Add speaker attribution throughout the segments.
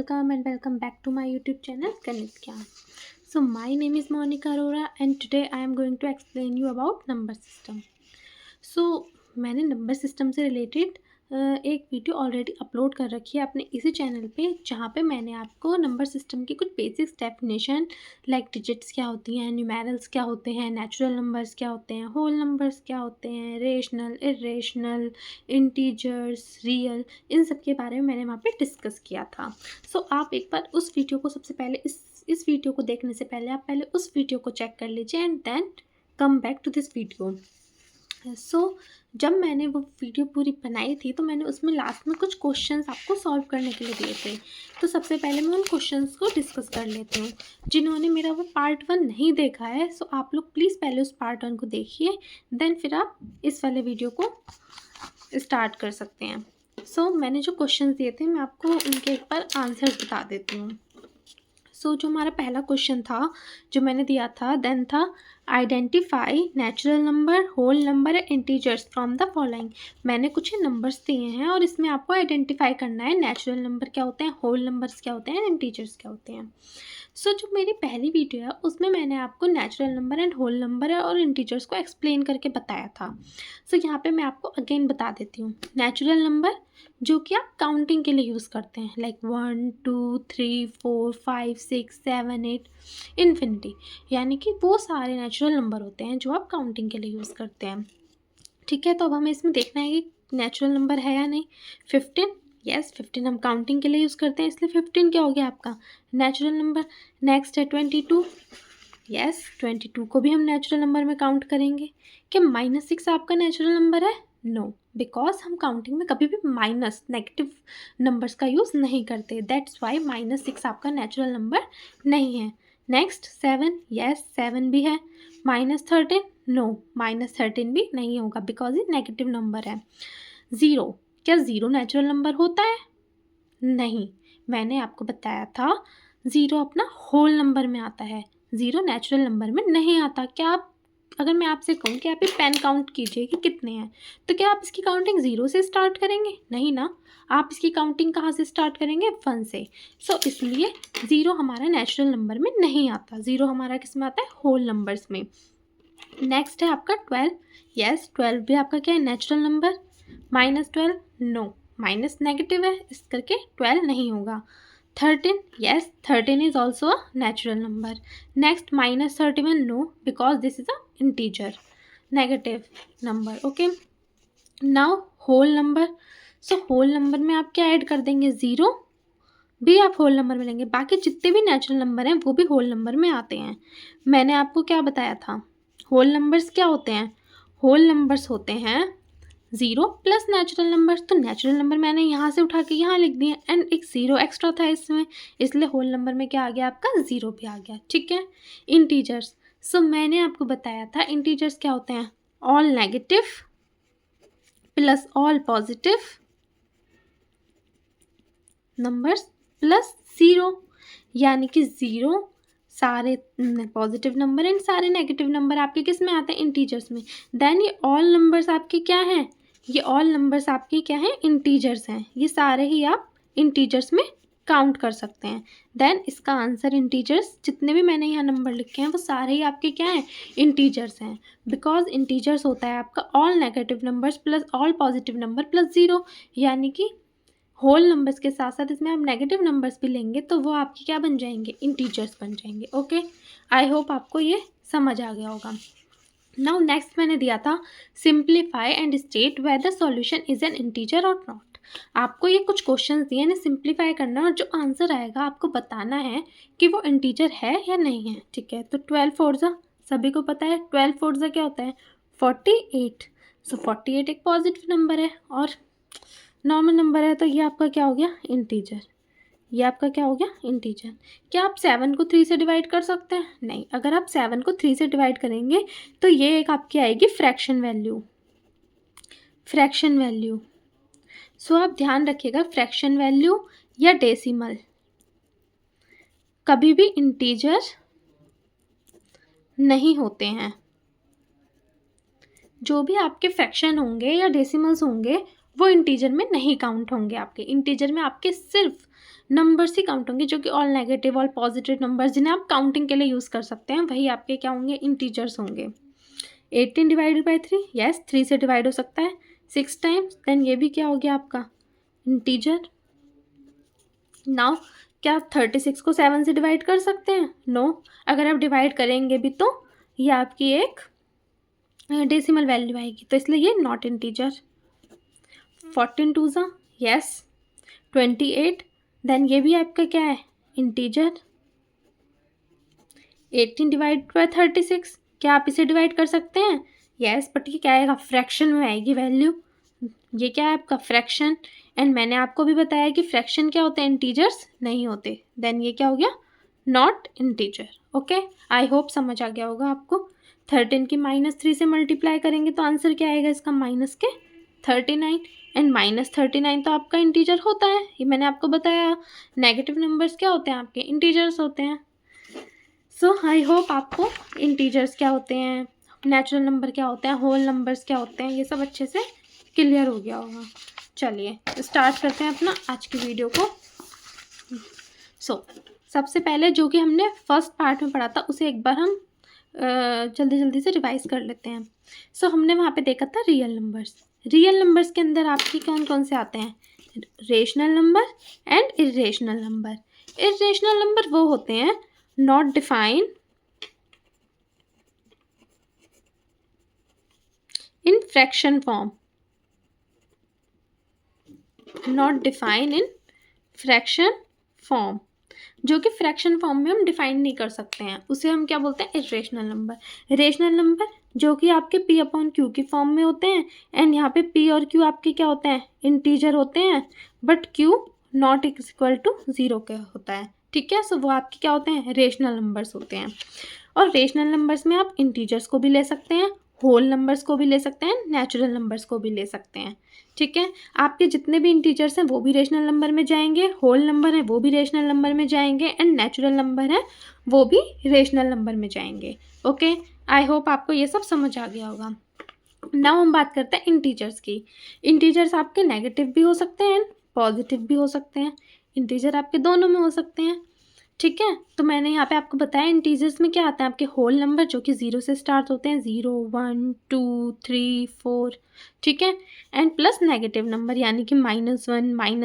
Speaker 1: welcome and welcome back to my YouTube channel Ganit Gyan. So my name is Monica Arora and today I am going to explain you about number system. So मैंने number system से related एक video already upload कर रखी है अपने इसी channel पे, जहाँ पे मैंने आपको नंबर सिस्टम की कुछ बेसिक्स डेफिनेशन लाइक डिजिट्स क्या होती हैं, न्यूमेरल्स क्या होते हैं, नेचुरल नंबर्स क्या होते हैं, होल नंबर्स क्या होते हैं, रेशनल, इरेशनल, इंटीजर्स, रियल, इन सब के बारे में मैंने वहाँ पे डिस्कस किया था. सो आप एक बार उस वीडियो को सबसे पहले इस वीडियो को देखने से पहले आप पहले उस वीडियो को चेक कर लीजिए and then come back to this video. जब मैंने वो वीडियो पूरी बनाई थी तो मैंने उसमें लास्ट में कुछ क्वेश्चंस आपको सॉल्व करने के लिए दिए थे. तो सबसे पहले मैं उन क्वेश्चंस को डिस्कस कर लेती हूँ. जिन्होंने मेरा वो पार्ट 1 नहीं देखा है सो आप लोग प्लीज़ पहले उस पार्ट 1 को देखिए, देन फिर आप इस वाले वीडियो को स्टार्ट कर सकते हैं. मैंने जो क्वेश्चंस दिए थे मैं आपको उनके एक बार आंसर बता देती हूँ. जो हमारा पहला क्वेश्चन था जो मैंने दिया था देन था identify natural number, whole number and integers from the following. मैंने कुछ नंबर्स दिए हैं और इसमें आपको आइडेंटिफाई करना है नेचुरल नंबर क्या होते हैं, होल नंबर्स क्या होते हैं, इंटीजर्स क्या होते हैं. जो मेरी पहली वीडियो है उसमें मैंने आपको natural number and whole number और इंटीजर्स को एक्सप्लेन करके बताया था. यहाँ पे मैं आपको अगेन बता देती हूँ. नेचुरल नंबर जो कि आप काउंटिंग के लिए यूज़ करते हैं लाइक 1 2 3 4 5 6 7 8 इन्फिनिटी, यानी कि वो सारे नेचुरल नंबर होते हैं जो आप काउंटिंग के लिए यूज़ करते हैं. ठीक है, तो अब हमें इसमें देखना है कि नेचुरल नंबर है या नहीं. 15, यस 15 हम काउंटिंग के लिए यूज़ करते हैं इसलिए 15 क्या हो गया आपका नेचुरल नंबर. नेक्स्ट है 22, यस 22 को भी हम नेचुरल नंबर में काउंट करेंगे. क्या -6 आपका नेचुरल नंबर है? नो, बिकॉज हम काउंटिंग में कभी भी माइनस नेगेटिव नंबर्स का यूज़ नहीं करते, दैट्स वाई -6 आपका नेचुरल नंबर नहीं है. नेक्स्ट 7, यस 7 भी है. -13, नो -13 भी नहीं होगा बिकॉज ये नेगेटिव नंबर है. 0, क्या 0 नेचुरल नंबर होता है? नहीं, मैंने आपको बताया था 0 अपना होल नंबर में आता है, 0 नेचुरल नंबर में नहीं आता. क्या आप अगर मैं आपसे कहूँ कि आप एक पेन काउंट कीजिए कि कितने हैं, तो क्या आप इसकी काउंटिंग 0 से स्टार्ट करेंगे? नहीं ना, आप इसकी काउंटिंग कहाँ से स्टार्ट करेंगे? 1 से. इसलिए 0 हमारा नेचुरल नंबर में नहीं आता. 0 हमारा किस में आता है? होल नंबर्स में. नेक्स्ट है आपका 12, यस 12 भी आपका क्या है natural number. -12, no minus negative है इस करके 12 नहीं होगा. 13, yes 13 is also a natural number. Next -31, no because this is a integer, negative number. Okay, now whole number. whole number में आप क्या ऐड कर देंगे? 0 भी आप होल नंबर में लेंगे. बाकी जितने भी नेचुरल नंबर हैं वो भी होल नंबर में आते हैं. मैंने आपको क्या बताया था? होल नंबर्स क्या होते हैं? होल नंबर्स होते हैं 0 प्लस नेचुरल नंबर. तो नेचुरल नंबर मैंने यहाँ से उठा के यहाँ लिख दिया एंड एक 0 एक्स्ट्रा था इसमें, इसलिए होल नंबर में क्या आ गया आपका? 0 भी आ गया. ठीक है. इंटीजर्स. मैंने आपको बताया था इंटीजर्स क्या होते हैं? All negative plus all positive numbers plus 0, यानी कि 0 सारे पॉजिटिव नंबर एंड सारे नेगेटिव नंबर आपके किस में आते हैं? इंटीजर्स में. देन ये ऑल नंबर्स आपके क्या हैं? ये ऑल नंबर्स आपके क्या हैं? इंटीजर्स हैं. ये सारे ही आप इंटीजर्स में काउंट कर सकते हैं. देन इसका आंसर इंटीजर्स जितने भी मैंने यहाँ नंबर लिखे हैं वो सारे ही आपके क्या हैं? इंटीजर्स हैं. बिकॉज इंटीजर्स होता है आपका all negative numbers plus all positive number plus 0, यानी कि होल नंबर्स के साथ साथ इसमें आप नेगेटिव नंबर्स भी लेंगे तो वो आपके क्या बन जाएंगे? इंटीजर्स बन जाएंगे. ओके, आई होप आपको ये समझ आ गया होगा. नाउ नेक्स्ट मैंने दिया था simplify and state whether solution is an integer और नॉट. आपको ये कुछ क्वेश्चंस दिए हैं, सिंप्लीफाई करना है और जो आंसर आएगा आपको बताना है कि वो इंटीजर है या नहीं है. ठीक है, तो 12 फोर्जा सभी को पता है. 12 फोर्जा क्या होता है? 48. 48 एक पॉजिटिव नंबर है और नॉर्मल नंबर है, तो ये आपका क्या हो गया? इंटीजर. ये आपका क्या हो गया? इंटीजर. क्या आप 7 को 3 से डिवाइड कर सकते हैं? नहीं. अगर आप 7 को 3 से डिवाइड करेंगे तो ये एक आपकी आएगी फ्रैक्शन वैल्यू. Fraction value. आप ध्यान रखिएगा, फ्रैक्शन वैल्यू या डेसिमल कभी भी इंटीजर नहीं होते हैं. जो भी आपके फ्रैक्शन होंगे या डेसिमल्स होंगे वो इंटीजर में नहीं काउंट होंगे। आपके इंटीजर में आपके सिर्फ नंबर्स ही काउंट होंगे, जो कि all negative all positive numbers जिन्हें आप काउंटिंग के लिए यूज़ कर सकते हैं, वही आपके क्या होंगे, इंटीजर्स होंगे। 18 डिवाइडेड बाई 3, यस 3 से डिवाइड हो सकता है 6 टाइम्स, देन ये भी क्या हो गया आपका इंटीजर। नाउ क्या 36 को 7 से डिवाइड कर सकते हैं? नो। अगर आप डिवाइड करेंगे भी तो ये आपकी एक डेसिमल वैल्यू आएगी, तो इसलिए ये नॉट इंटीजर। 14 टू ज़ा, यस 28, देन ये भी आपका क्या है, इंटीजर। 18 डिवाइड बाय 36, क्या आप इसे डिवाइड कर सकते हैं? यस, बट ये क्या आएगा, फ्रैक्शन में आएगी वैल्यू। ये क्या है आपका फ्रैक्शन, एंड मैंने आपको भी बताया कि फ्रैक्शन क्या होते हैं, इंटीजर्स नहीं होते। देन ये क्या हो गया, not integer. Okay, I hope समझ आ गया होगा आपको। 13 की -3 से मल्टीप्लाई करेंगे तो आंसर क्या आएगा इसका, माइनस के 39, एंड -39 तो आपका इंटीजर होता है, ये मैंने आपको बताया। नेगेटिव नंबर्स क्या होते हैं आपके, इंटीजर्स होते हैं। सो आई होप आपको इंटीजर्स क्या होते हैं, नेचुरल नंबर क्या होते हैं, होल नंबर्स क्या होते हैं, ये सब अच्छे से क्लियर हो गया होगा। चलिए स्टार्ट करते हैं अपना आज की वीडियो को। सबसे पहले जो कि हमने फर्स्ट पार्ट में पढ़ा था उसे एक बार हम जल्दी जल्दी से रिवाइज कर लेते हैं। हमने वहाँ पे देखा था रियल नंबर्स। रियल नंबर्स के अंदर आपके कौन कौन से आते हैं, rational number and irrational number. Irrational number वो होते हैं not defined in fraction form, not define in fraction form, जो कि फ्रैक्शन फॉर्म में हम डिफाइन नहीं कर सकते हैं, उसे हम क्या बोलते हैं, इरेशनल नंबर। रेशनल नंबर जो कि आपके p अपॉन क्यू की फॉर्म में होते हैं, एंड यहाँ पे p और q आपके क्या होते हैं, इंटीजर होते हैं, but q not equal to 0 का होता है। ठीक है, सो वो आपके क्या होते हैं, रेशनल नंबर्स होते हैं। और रेशनल नंबर्स में आप इंटीजर्स को भी ले सकते हैं, होल नंबर्स को भी ले सकते हैं, नेचुरल नंबर्स को भी ले सकते हैं। ठीक है, आपके जितने भी इंटीजर्स हैं वो भी रेशनल नंबर में जाएंगे, होल नंबर है वो भी रेशनल नंबर में जाएंगे, एंड नेचुरल नंबर है वो भी रेशनल नंबर में जाएंगे। ओके, आई होप आपको ये सब समझ आ गया होगा। नाउ हम बात करते हैं इंटीजर्स की। इंटीजर्स आपके नेगेटिव भी हो सकते हैं, पॉजिटिव भी हो सकते हैं, इंटीजर आपके दोनों में हो सकते हैं। ठीक है, तो मैंने यहाँ पे आपको बताया इंटीजर्स में क्या आता है, आपके होल नंबर जो कि 0 से स्टार्ट होते हैं, 0 1 2 3 4। ठीक है, एंड प्लस नेगेटिव नंबर यानी कि -1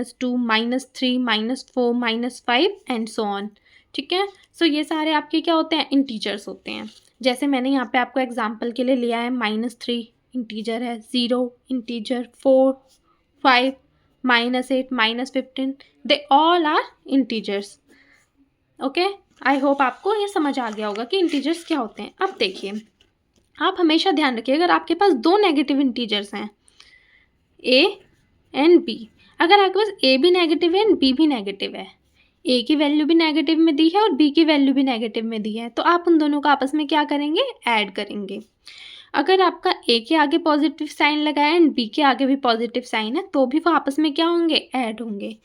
Speaker 1: -2 -3 -4 -5 एंड सो ऑन। ठीक है, सो ये सारे आपके क्या होते हैं, इंटीजर्स होते हैं। जैसे मैंने यहाँ पे आपको एग्जाम्पल के लिए लिया है, -3 इंटीजर है, 0 integer, 4 5 -8 -15, they all are integers. Okay, I hope आपको ये समझ आ गया होगा कि इंटीजर्स क्या होते हैं। अब देखिए, आप हमेशा ध्यान रखिए, अगर आपके पास दो नेगेटिव इंटीजर्स हैं a एंड b, अगर आपके पास a भी नेगेटिव है एंड b भी नेगेटिव है, a की वैल्यू भी नेगेटिव में दी है और b की वैल्यू भी नेगेटिव में दी है, तो आप उन दोनों को आपस में क्या करेंगे, ऐड करेंगे। अगर आपका a के आगे पॉजिटिव साइन लगा है एंड b के आगे भी पॉजिटिव साइन है, तो भी वो आपस में क्या होंगे, ऐड होंगे।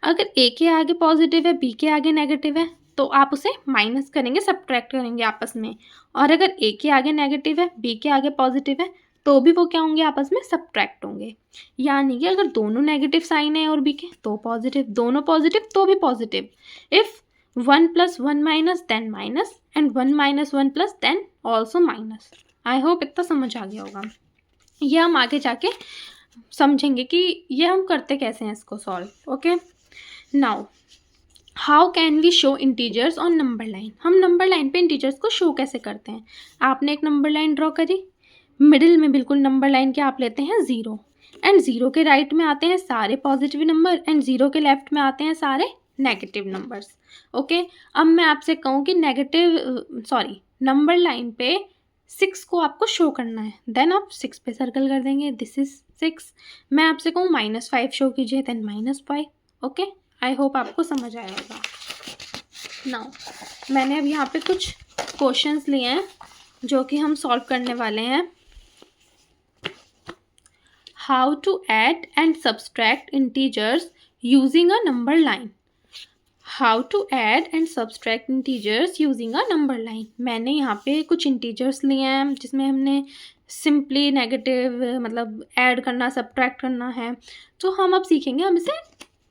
Speaker 1: अगर a के आगे पॉजिटिव है, b के आगे नेगेटिव है, तो आप उसे माइनस करेंगे, सब्ट्रैक्ट करेंगे आपस में। और अगर a के आगे नेगेटिव है, b के आगे पॉजिटिव है, तो भी वो क्या होंगे, आपस में सब्ट्रैक्ट होंगे। यानी कि अगर दोनों नेगेटिव साइन है और b के, तो पॉजिटिव, दोनों पॉजिटिव तो भी positive. If 1 + 1 minus then minus, and 1 - 1 plus then also minus. I hope इतना समझ आ गया होगा। ये हम आगे जाके समझेंगे कि ये हम करते कैसे हैं इसको solve. Okay, now how can we show integers on number line. हम नंबर लाइन पे इंटीजर्स को शो कैसे करते हैं। आपने एक नंबर लाइन ड्रॉ करी, मिडिल में बिल्कुल नंबर लाइन के आप लेते हैं 0, एंड 0 के राइट में आते हैं सारे पॉजिटिव नंबर, एंड 0 के लेफ्ट में आते हैं सारे नेगेटिव नंबर्स। ओके, अब मैं आपसे कहूँ कि नंबर लाइन पे 6 को आपको शो करना है, देन आप 6 पे सर्कल कर देंगे, दिस इज 6। मैं आपसे कहूँ -5 शो कीजिए, देन -5। ओके, आई होप आपको समझ आया होगा। नाउ मैंने अब यहाँ पे कुछ क्वेश्चंस लिए हैं जो कि हम सॉल्व करने वाले हैं। How to add and subtract integers using a number line. How to add and subtract integers using a number line. मैंने यहाँ पे कुछ इंटीजर्स लिए हैं जिसमें हमने सिंपली नेगेटिव मतलब ऐड करना, सब्ट्रैक्ट करना है, तो हम अब सीखेंगे हम इसे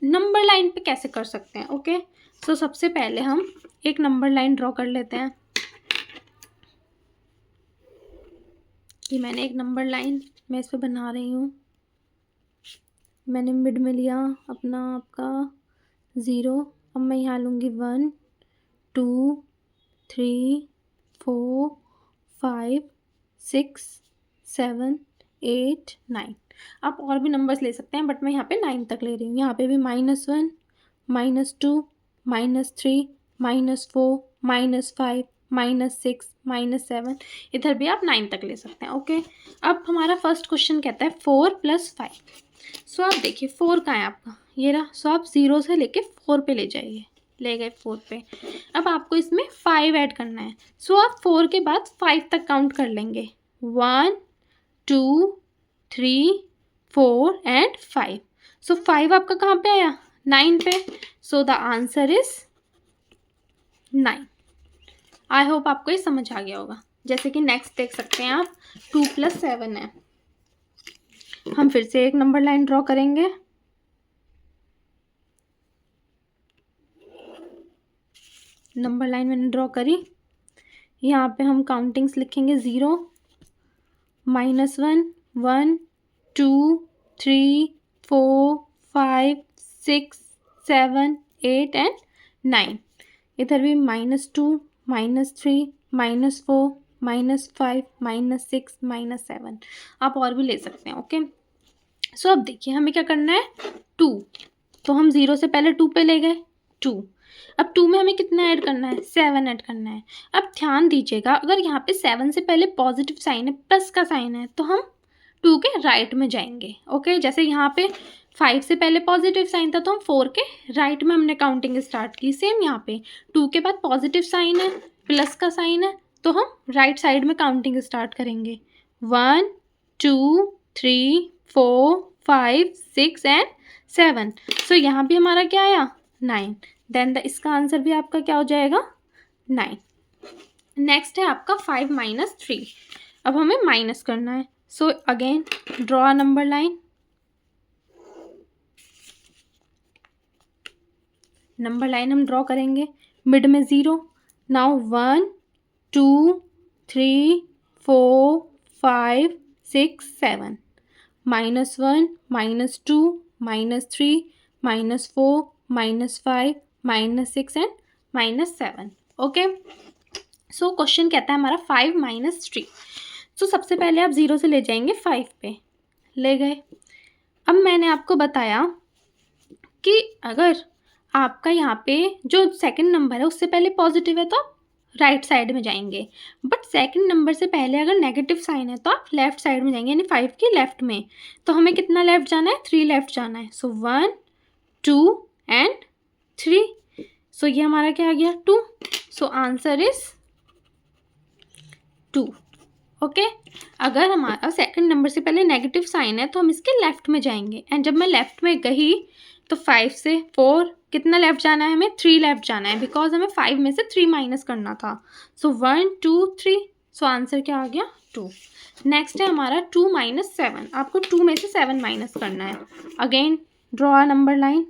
Speaker 1: नंबर लाइन पे कैसे कर सकते हैं। ओके, सो सबसे पहले हम एक नंबर लाइन ड्रॉ कर लेते हैं। ये मैंने एक नंबर लाइन मैं इस पे बना रही हूँ। मैंने मिड में लिया अपना आपका 0। अब मैं यहाँ लूँगी 1 2 3 4 5 6 7 8 9। आप और भी नंबर्स ले सकते हैं, बट मैं यहाँ पे 9 तक ले रही हूँ। यहाँ पे भी -1 -2 -3 -4 -5 -6 -7, इधर भी आप 9 तक ले सकते हैं। ओके, अब हमारा फर्स्ट क्वेश्चन कहता है 4 + 5। सो आप देखिए 4 कहाँ है आपका, ये रहा। सो आप 0 से लेके 4 पे ले जाइए, ले गए 4 पे। अब आपको इसमें 5 ऐड करना है। सो आप 4 के बाद 5 तक काउंट कर लेंगे, 1 2 3 4 एंड 5। सो 5 आपका कहाँ पे आया, 9 पे। So the answer is 9। I hope आपको ये समझ आ गया होगा। जैसे कि नेक्स्ट देख सकते हैं आप, 2 + 7 है। हम फिर से एक नंबर लाइन ड्रॉ करेंगे। नंबर लाइन मैंने ड्रॉ करी। यहाँ पे हम काउंटिंग्स लिखेंगे, 0 -1 1 2 3 4 5 6 7 8 एंड 9। इधर भी -2 -3 -4 -5 -6 -7। आप और भी ले सकते हैं। ओके, सो अब देखिए हमें क्या करना है, 2। तो हम 0 से पहले 2 पे ले गए, 2। अब 2 में हमें कितना ऐड करना है, 7 ऐड करना है। अब ध्यान दीजिएगा, अगर यहाँ पे 7 से पहले पॉजिटिव साइन है, प्लस का साइन है, तो हम 2 के राइट में जाएंगे। ओके, जैसे यहाँ पे 5 से पहले पॉजिटिव साइन था, तो हम 4 के राइट में हमने काउंटिंग स्टार्ट की। सेम यहाँ पे 2 के बाद पॉजिटिव साइन है, प्लस का साइन है, तो हम राइट साइड में काउंटिंग स्टार्ट करेंगे, 1 2 3 4 5 6 एंड 7। सो यहाँ भी हमारा क्या आया, 9। देन इसका आंसर भी आपका क्या हो जाएगा, 9। नेक्स्ट है आपका 5 - 3। अब हमें माइनस करना है। So again draw a number line. Number line हम ड्रॉ करेंगे, मिड में 0। Now 1 2 3 4 5 6 7 -1 -2 -3 -4 -5 -6 and -7। Okay, so question कहता है हमारा 5 - 3। सो सबसे पहले आप 0 से ले जाएंगे 5 पे, ले गए। अब मैंने आपको बताया कि अगर आपका यहाँ पे जो सेकंड नंबर है उससे पहले पॉजिटिव है, तो आप राइट साइड में जाएंगे। बट सेकंड नंबर से पहले अगर नेगेटिव साइन है, तो आप लेफ्ट साइड में जाएंगे, यानी 5 की लेफ्ट में। तो हमें कितना लेफ्ट जाना है, 3 लेफ्ट जाना है। सो 1 2 एंड 3। सो ये हमारा क्या आ गया, 2। So answer is 2। ओके, अगर हमारा सेकंड नंबर से पहले नेगेटिव साइन है, तो हम इसके लेफ्ट में जाएंगे। एंड जब मैं लेफ्ट में गई, तो 5 से 4 कितना लेफ्ट जाना है, हमें 3 लेफ्ट जाना है, बिकॉज हमें 5 में से 3 माइनस करना था। सो 1 2 3। सो आंसर क्या आ गया, 2। नेक्स्ट है हमारा 2 - 7। आपको 2 में से 7 माइनस करना है। Again draw a number line.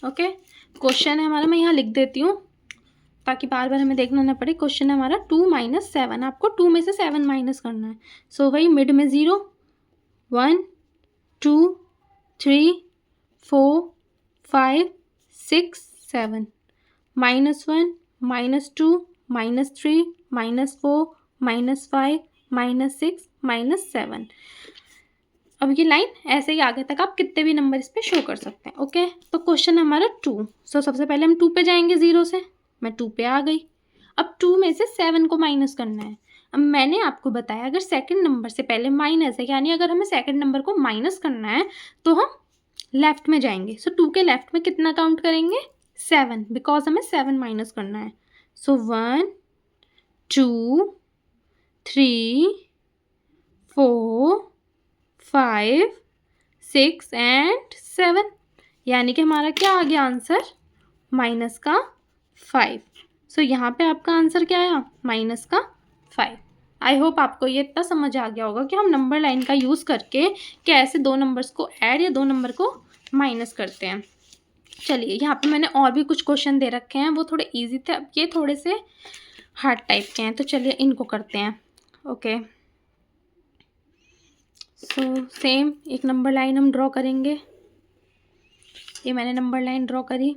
Speaker 1: Okay, question है हमारा, मैं यहाँ लिख देती हूँ ताकि बार बार हमें देखना ना पड़े। क्वेश्चन है हमारा 2 - 7। आपको 2 में से 7 माइनस करना है। सो वही मिड में 0 1 2 3 4 5 6 7 -1 -2 -3 -4 -5 -6 -7। अब ये लाइन ऐसे ही आगे तक आप कितने भी नंबर इस पे शो कर सकते हैं। ओके, तो क्वेश्चन है हमारा 2। सो सबसे पहले हम 2 पे जाएंगे, 0 से। मैं 2 पे आ गई। अब 2 में से 7 को माइनस करना है। अब मैंने आपको बताया अगर सेकंड नंबर से पहले माइनस है, यानी अगर हमें सेकंड नंबर को माइनस करना है, तो हम लेफ्ट में जाएंगे। सो 2 के लेफ्ट में कितना काउंट करेंगे, 7, बिकॉज हमें 7 माइनस करना है। सो 1 2 3 4 5 6 एंड 7। यानी कि हमारा क्या आ गया आंसर, माइनस का 5। सो यहाँ पे आपका आंसर क्या आया, माइनस का 5। आई होप आपको ये इतना समझ आ गया होगा कि हम नंबर लाइन का यूज़ करके कैसे दो नंबर्स को ऐड या दो नंबर को माइनस करते हैं। चलिए, यहाँ पे मैंने और भी कुछ क्वेश्चन दे रखे हैं, वो थोड़े इजी थे, अब ये थोड़े से हार्ड टाइप के हैं, तो चलिए इनको करते हैं। ओके, सो सेम एक नंबर लाइन हम ड्रॉ करेंगे। ये मैंने नंबर लाइन ड्रॉ करी।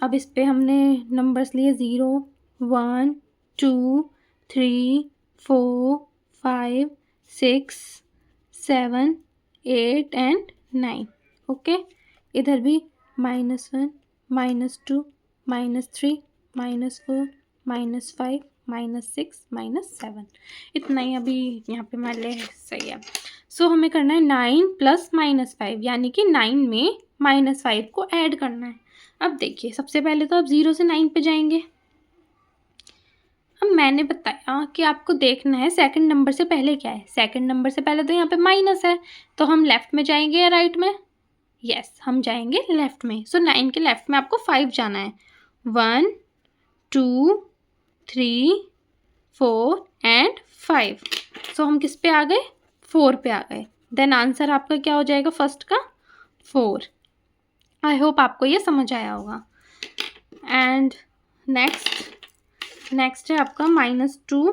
Speaker 1: अब इस पे हमने नंबर्स लिए 0, 1, 2, 3, 4, 5, 6, 7, 8 एंड 9। ओके, इधर भी -1, -2, -3, -4, -5, -6, -7, इतना ही अभी यहाँ पे मान ले, सही है। सो हमें करना है 9 + -5, यानी कि 9 में -5 को ऐड करना है। अब देखिए, सबसे पहले तो आप 0 से 9 पे जाएंगे। अब मैंने बताया कि आपको देखना है सेकंड नंबर से पहले क्या है। सेकंड नंबर से पहले तो यहाँ पे माइनस है, तो हम लेफ़्ट में जाएंगे या राइट में? यस, हम जाएंगे लेफ़्ट में। सो 9 के लेफ़्ट में आपको 5 जाना है। 1, 2, 3, 4 एंड 5। सो हम किस पे आ गए, 4 पे आ गए। देन आंसर आपका क्या हो जाएगा फर्स्ट का, 4। आई होप आपको ये समझ आया होगा। एंड नेक्स्ट है आपका -2।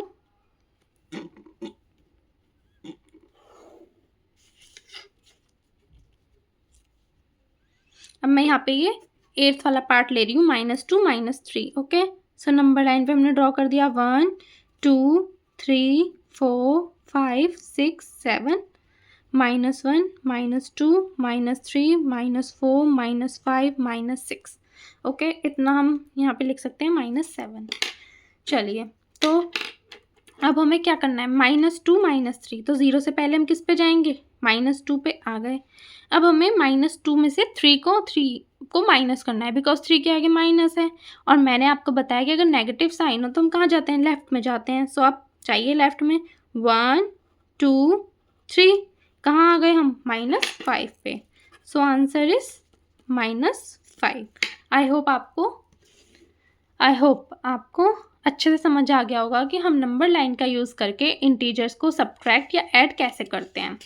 Speaker 1: अब मैं यहाँ पे ये 8th वाला पार्ट ले रही हूँ, -2, -3। ओके, सो नंबर लाइन पे हमने ड्रॉ कर दिया 1, 2, 3, 4, 5, 6, 7, -1, -2, -3, -4, -5, -6। ओके, इतना हम यहाँ पे लिख सकते हैं -7। चलिए, तो अब हमें क्या करना है, -2, -3, तो 0 से पहले हम किस पे जाएंगे, -2 पे आ गए। अब हमें -2 में से 3 को माइनस करना है, बिकॉज 3 के आगे माइनस है। और मैंने आपको बताया कि अगर नेगेटिव साइन हो तो हम कहाँ जाते हैं, लेफ्ट में जाते हैं। सो आप चाहिए लेफ्ट में। 1, 2, 3, कहाँ आ गए हम, -5 पे। So answer is -5। I hope आपको अच्छे से समझ आ गया होगा कि हम नंबर लाइन का यूज़ करके इंटीजर्स को सब्ट्रैक्ट या ऐड कैसे करते हैं।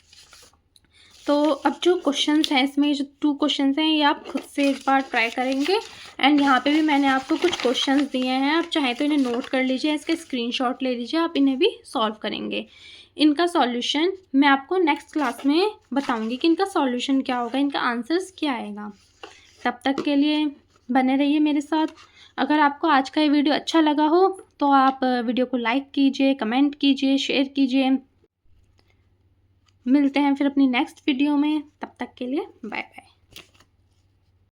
Speaker 1: तो अब जो क्वेश्चंस हैं, इसमें जो 2 क्वेश्चंस हैं, ये आप खुद से एक बार ट्राई करेंगे। एंड यहाँ पे भी मैंने आपको कुछ क्वेश्चंस दिए हैं, आप चाहें तो इन्हें नोट कर लीजिए, इसके स्क्रीनशॉट ले लीजिए, आप इन्हें भी सॉल्व करेंगे। इनका सॉल्यूशन मैं आपको नेक्स्ट क्लास में बताऊँगी कि इनका सॉल्यूशन क्या होगा, इनका आंसर्स क्या आएगा। तब तक के लिए बने रहिए मेरे साथ। अगर आपको आज का ये वीडियो अच्छा लगा हो तो आप वीडियो को लाइक कीजिए, कमेंट कीजिए, शेयर कीजिए। मिलते हैं फिर अपनी नेक्स्ट वीडियो में, तब तक के लिए बाय बाय।